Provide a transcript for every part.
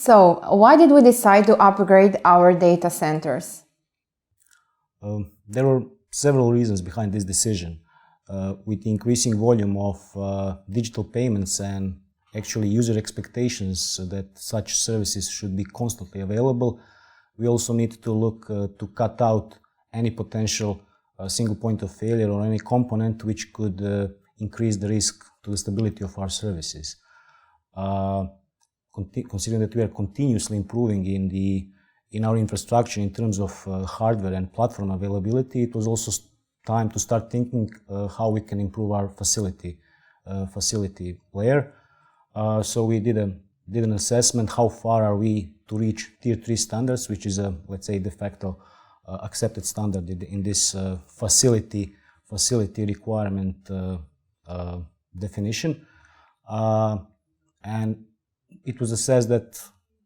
So, why did we decide to upgrade our data centers? There were several reasons behind this decision. With the increasing volume of digital payments and actually user expectations that such services should be constantly available, we also need to look to cut out any potential single point of failure or any component which could increase the risk to the stability of our services. Considering that we are continuously improving in our infrastructure in terms of hardware and platform availability, it was also time to start thinking how we can improve our facility layer. So we did an assessment how far are we to reach Tier 3 standards, which is a, let's say, de facto accepted standard in this facility requirement definition. And it was assessed that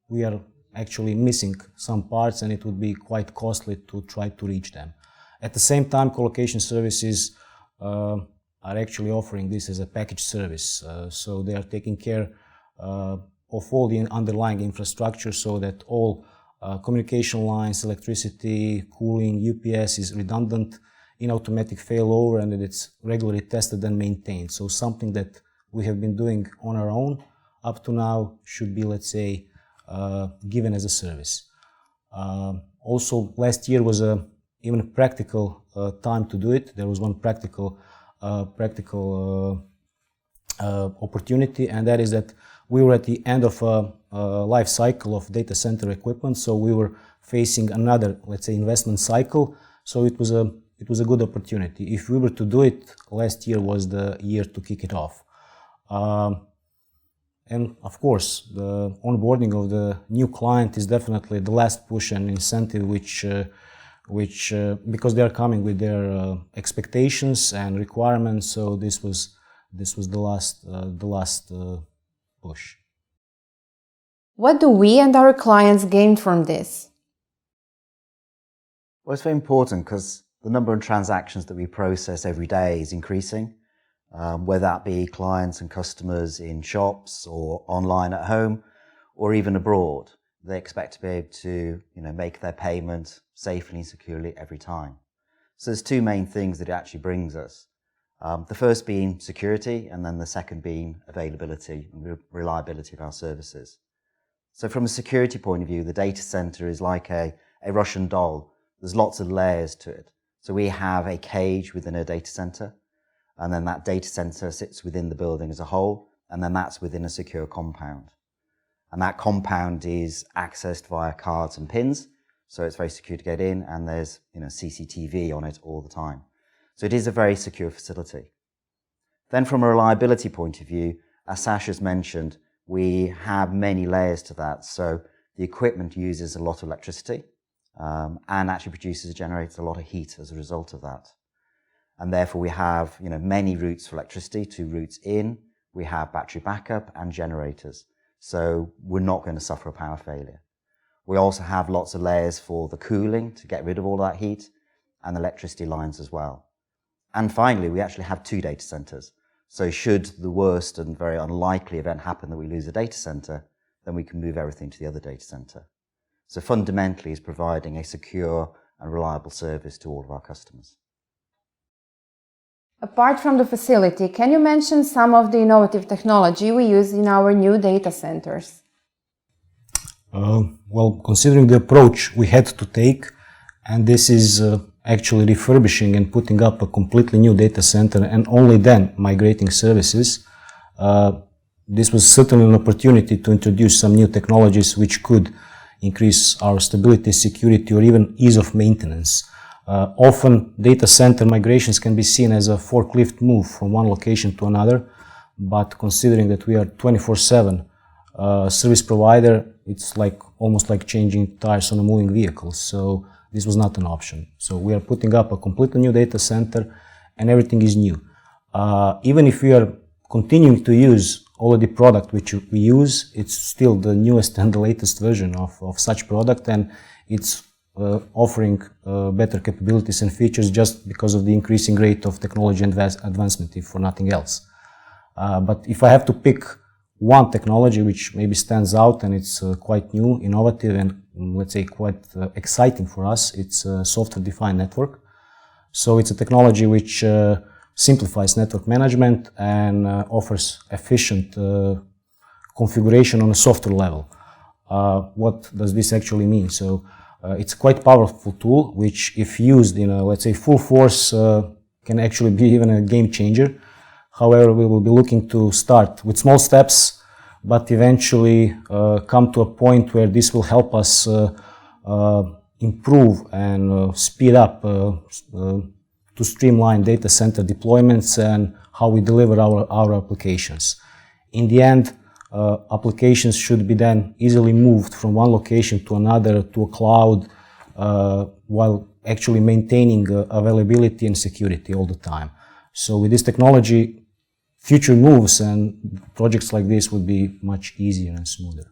we are actually missing some parts and it would be quite costly to try to reach them. At the same time, colocation services are actually offering this as a package service. So they are taking care of all the underlying infrastructure so that all communication lines, electricity, cooling, UPS is redundant in automatic failover and that it's regularly tested and maintained. So something that we have been doing on our own up to now should be, let's say, given as a service. Also, last year was even a practical time to do it. There was one practical opportunity, and that is that we were at the end of a life cycle of data center equipment, so we were facing another, let's say, investment cycle. So it was a good opportunity. If we were to do it, last year was the year to kick it off. And of course, the onboarding of the new client is definitely the last push and incentive, which because they are coming with their expectations and requirements. So this was the last push. What do we and our clients gain from this? Well, it's very important because the number of transactions that we process every day is increasing. Whether that be clients and customers in shops or online at home or even abroad, they expect to be able to make their payment safely and securely every time. So there's two main things that it actually brings us. The first being security, and then the second being availability and reliability of our services. So from a security point of view, the data center is like a Russian doll. There's lots of layers to it. So we have a cage within a data center, and then that data center sits within the building as a whole, and then that's within a secure compound. And that compound is accessed via cards and pins, so it's very secure to get in, and there's CCTV on it all the time. So it is a very secure facility. Then from a reliability point of view, as Sasha's mentioned, we have many layers to that. So the equipment uses a lot of electricity, and actually generates a lot of heat as a result of that. And therefore we have many routes for electricity, 2 routes in, we have battery backup and generators. So we're not going to suffer a power failure. We also have lots of layers for the cooling to get rid of all that heat, and electricity lines as well. And finally, we actually have 2 data centers. So should the worst and very unlikely event happen that we lose a data center, then we can move everything to the other data center. So fundamentally, it's providing a secure and reliable service to all of our customers. Apart from the facility, can you mention some of the innovative technology we use in our new data centers? Well, considering the approach we had to take, and this is actually refurbishing and putting up a completely new data center and only then migrating services, this was certainly an opportunity to introduce some new technologies which could increase our stability, security, or even ease of maintenance. Often data center migrations can be seen as a forklift move from one location to another, but considering that we are 24/7 service provider, it's almost like changing tires on a moving vehicle. So this was not an option. So we are putting up a completely new data center and everything is new. Even if we are continuing to use already product which we use, it's still the newest and the latest version of such product, and it's offering better capabilities and features just because of the increasing rate of technology advancement, if for nothing else. But if I have to pick one technology which maybe stands out, and it's quite new, innovative, and let's say quite exciting for us. It's a software-defined network. So it's a technology which simplifies network management and offers efficient configuration on a software level. What does this actually mean? So it's a quite powerful tool which, if used in a, let's say, full force, can actually be even a game changer. However, we will be looking to start with small steps, but eventually come to a point where this will help us improve and speed up to streamline data center deployments and how we deliver our applications. In the end, applications should be then easily moved from one location to another, to a cloud, while actually maintaining availability and security all the time. So with this technology, future moves and projects like this would be much easier and smoother.